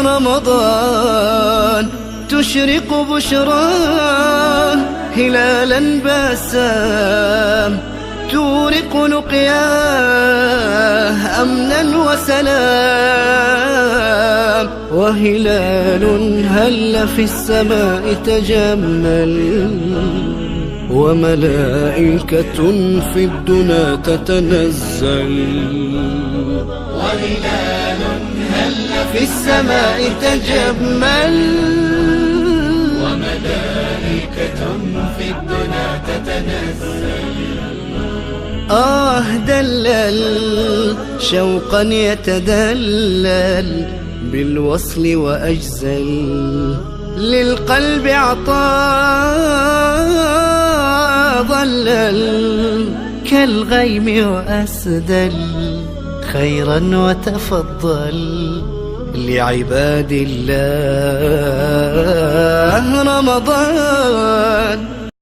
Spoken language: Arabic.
رمضان تشرق بشراه هلالا باسام تورق لقياه أمنا وسلام، وهلال هل في السماء تجمل وملائكة في الدنا تتنزل. وهلال هل في السماء تجمل وملائكة في الدنا تتنزل. دلل شوقا يتدلل بالوصل وأجزل، للقلب عطاء ظلل كالغيم وأسدل خيرا وتفضل لعباد الله. رمضان